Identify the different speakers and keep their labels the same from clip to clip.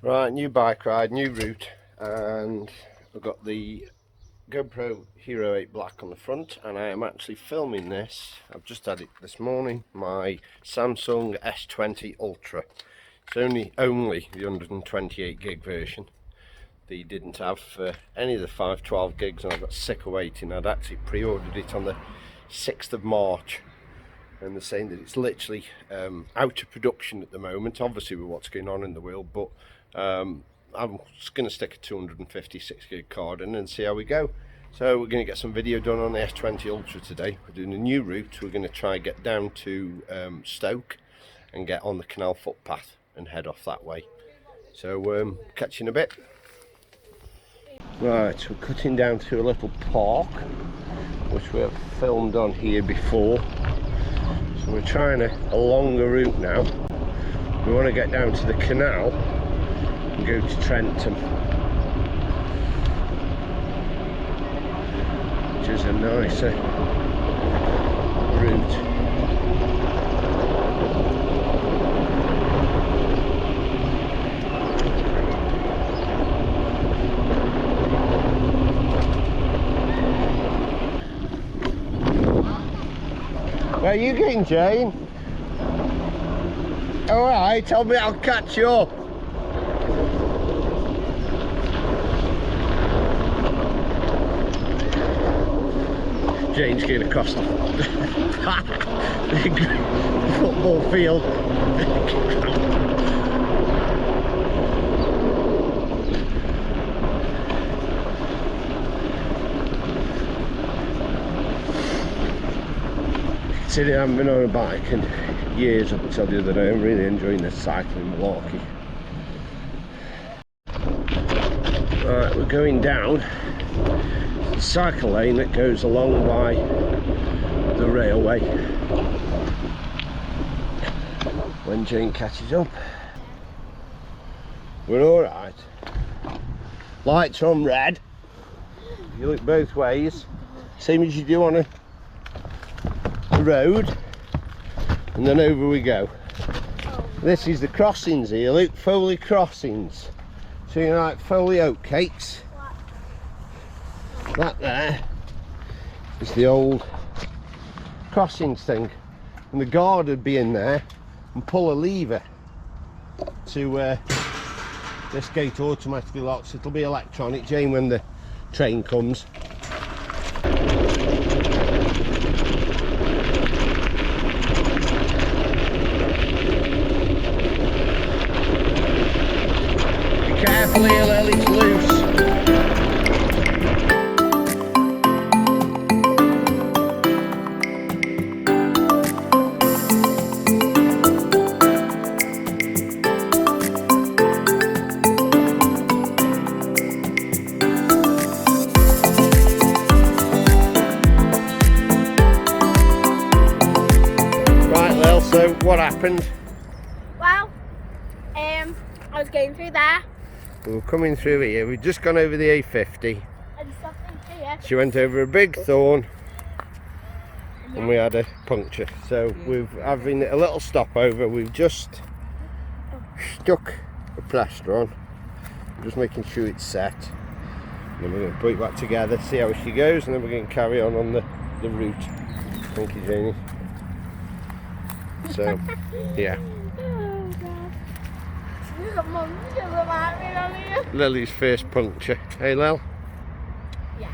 Speaker 1: Right, new bike ride, new route, and I've got the GoPro Hero 8 Black on the front, and I am actually filming this. I've just had it this morning, my Samsung S20 Ultra. It's only the 128 gig version that you didn't have for any of the 512 gigs, and I got sick of waiting. I'd actually pre-ordered it on the 6th of March, and they're saying that it's literally out of production at the moment, obviously with what's going on in the world, but I'm just going to stick a 256 gig card in and see how we go. So we're going to get some video done on the S20 Ultra today. We're doing a new route. We're going to try and get down to Stoke and get on the canal footpath and head off that way. So catch you in a bit. Right, we're cutting down through a little park which we have filmed on here before. So we're trying a longer route now. We want to get down to the canal and go to Trentham, which is a nicer route. Where are you going, Jane? Alright, tell me, I'll catch you up. Jane's going across the football field. Considering I haven't been on a bike in years up until the other day, I'm really enjoying this cycling malarkey. Right, we're going down the cycle lane that goes along by the railway. When Jane catches up, we're alright. Lights are on red. You look both ways, same as you do on a road, and then over we go. This is the crossings here, look, Foley crossings. So you know, like Foley oatcakes. That there is the old crossings thing, and the guard would be in there and pull a lever to this gate automatically locks. It'll be electronic, Jane, when the train comes. Carefully, Lil, it's loose. Right, Lil, so what happened?
Speaker 2: Well, I was going through there.
Speaker 1: We were coming through here, we'd just gone over the A50.
Speaker 2: And something here.
Speaker 1: She went over a big thorn and we had a puncture. So we're having a little stopover. We've just stuck a plaster on, just making sure it's set. And then we're going to put it back together, see how she goes, and then we're going to carry on the route. Thank you, Janie. So, yeah. Lily's first puncture. Hey, Lil?
Speaker 2: Yeah.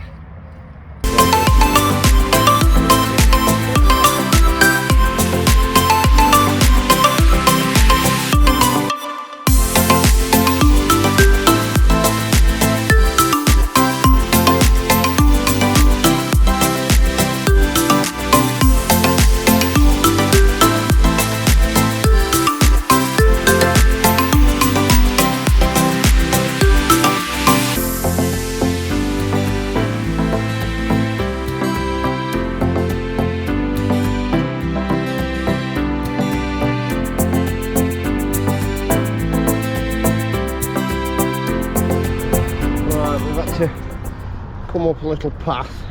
Speaker 1: Come up a little path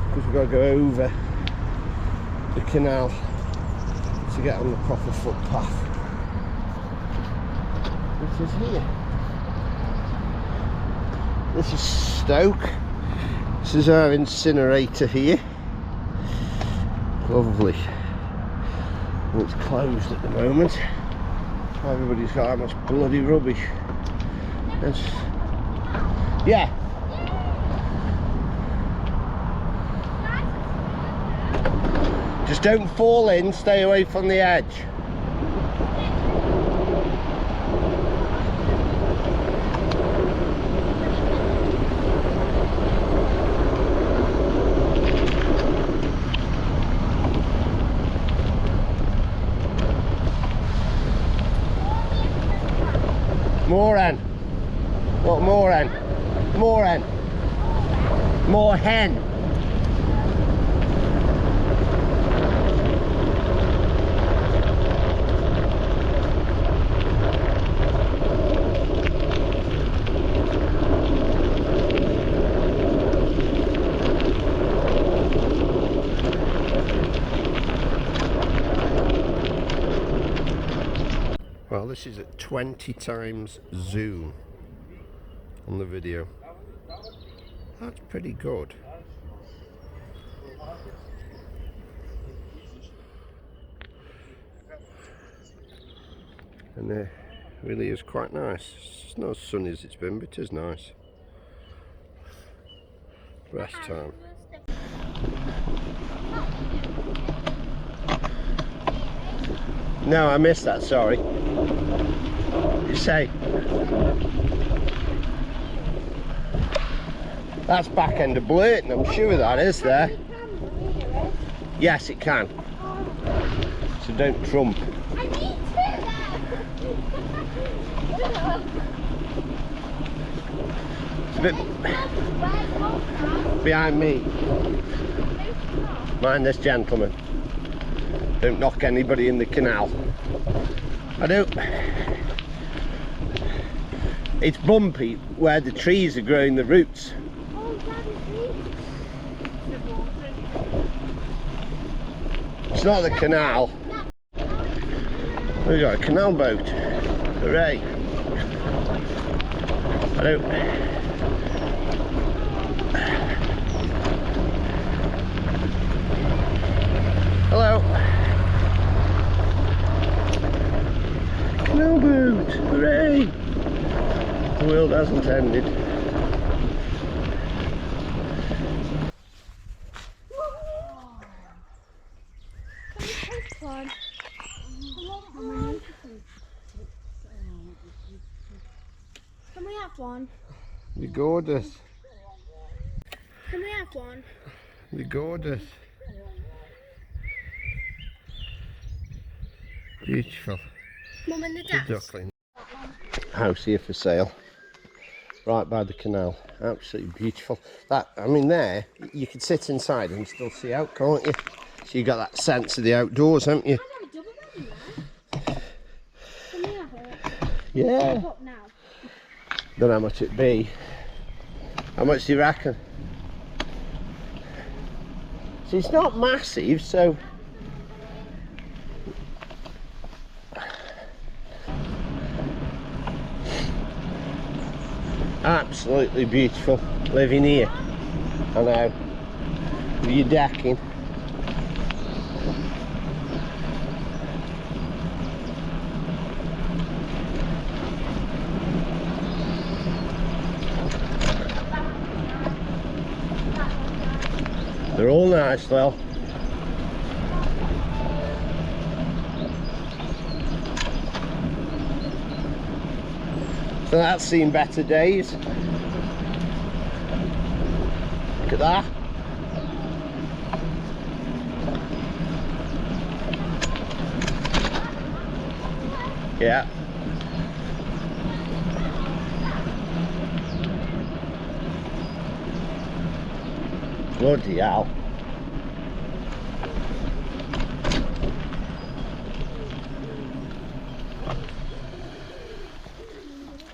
Speaker 1: because we've got to go over the canal to get on the proper footpath. Which is here. This is Stoke. This is our incinerator here. Lovely. And it's closed at the moment. Everybody's got that much bloody rubbish. Yeah. Just don't fall in, stay away from the edge. More hen. What more hen? More hen. More hen. Well, this is at 20 times zoom on the video. That's pretty good. And it really is quite nice. It's not as sunny as it's been, but it is nice. Rest time. No, I missed that, sorry. You say? That's back end of Blurton, I'm sure that is there. Yes, it can. So don't trump. It's a bit behind me. Mind this gentleman. Don't knock anybody in the canal. I don't. It's bumpy where the trees are growing the roots. It's not the canal. We've got a canal boat. Hooray. I don't. Hello. Canal boat. Hooray. The world hasn't ended.
Speaker 2: Can we have one?
Speaker 1: You're gorgeous.
Speaker 2: Can we have one?
Speaker 1: You're gorgeous. Beautiful.
Speaker 2: Mum and the
Speaker 1: The
Speaker 2: dad.
Speaker 1: duckling. House here for sale. Right by the canal. Absolutely beautiful. That, I mean, there, you could sit inside and still see out, can't you? So you got that sense of the outdoors, haven't you?
Speaker 2: Can we have it?
Speaker 1: Yeah.
Speaker 2: Up now.
Speaker 1: Don't know how much it'd be. How much do you reckon? See, it's not massive, so absolutely beautiful living here. I know. With your decking. They're all nice though. So that's seen better days. Look at that. Yeah. Bloody hell.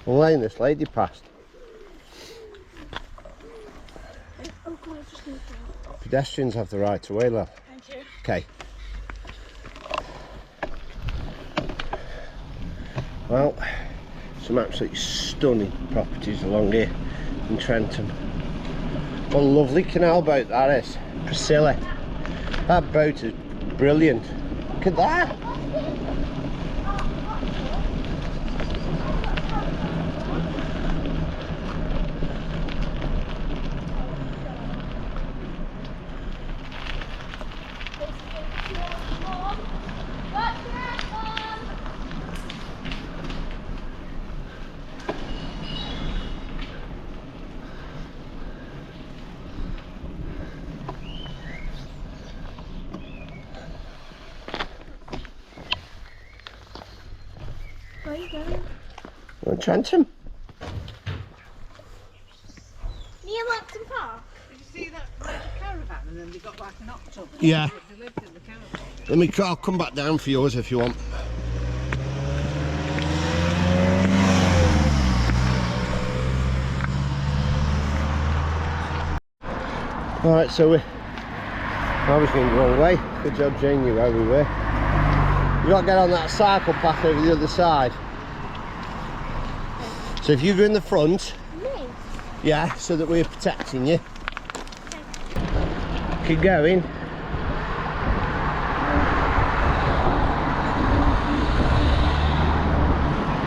Speaker 1: Well, letting this lady past.
Speaker 2: Oh, God, I've just moved out.
Speaker 1: Pedestrians have the right to way, love.
Speaker 2: Thank you.
Speaker 1: Okay. Well, some absolutely stunning properties along here in Trentham. What a lovely canal boat that is, Priscilla. That boat is brilliant. Look at that.
Speaker 2: Where are you going?
Speaker 1: We're in Trentham.
Speaker 2: Near Lampton Park?
Speaker 3: Did you see that caravan and then they got like an octopus?
Speaker 1: Yeah.
Speaker 3: They lived in the caravan.
Speaker 1: I'll come back down for yours if you want. Alright, so I was going the wrong way. Good job Jane knew where we were. You got to get on that cycle path over the other side. So if you go in the front,
Speaker 2: Me?
Speaker 1: yeah, so that we're protecting you. Keep going.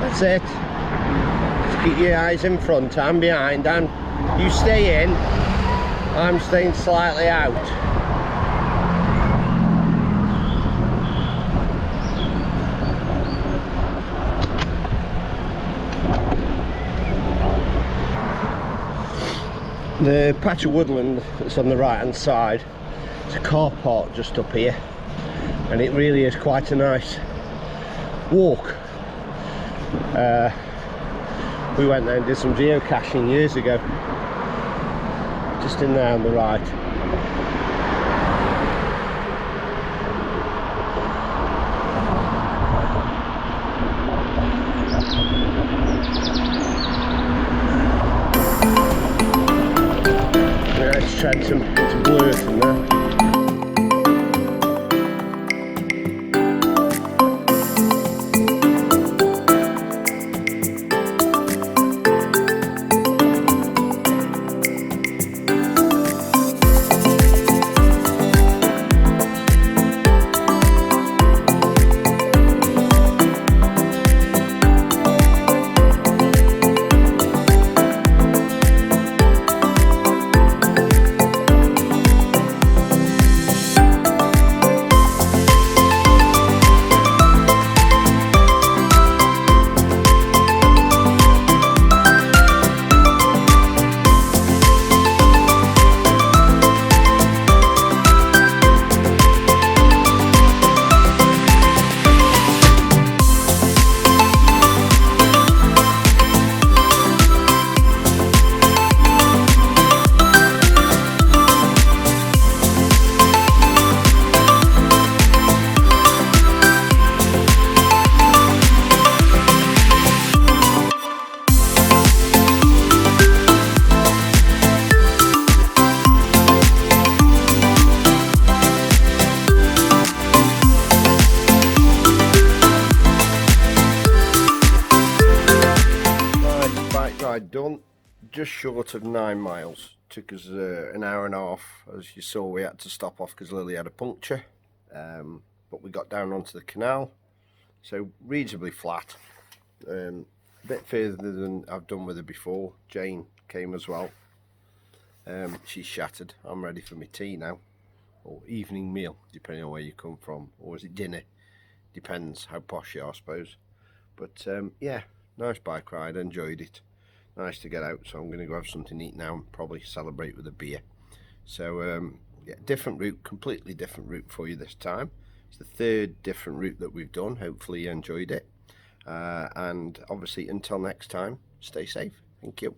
Speaker 1: That's it. Just keep your eyes in front, I'm behind, and you stay in. I'm staying slightly out. The patch of woodland that's on the right hand side, it's a car park just up here, and it really is quite a nice walk. We went there and did some geocaching years ago, just in there on the right. Yeah, it's Trentham, it's blue from there. Done, just short of 9 miles. Took us an hour and a half. As you saw, we had to stop off because Lily had a puncture, but we got down onto the canal, so reasonably flat, a bit further than I've done with her before. Jane came as well. She's shattered. I'm ready for my tea now, or evening meal, depending on where you come from, or is it dinner? Depends how posh you are, I suppose. But yeah, nice bike ride, enjoyed it. Nice to get out, so I'm going to go have something to eat now and probably celebrate with a beer. So yeah, different route, completely different route for you this time. It's the third different route that we've done. Hopefully you enjoyed it, and obviously until next time, stay safe. Thank you.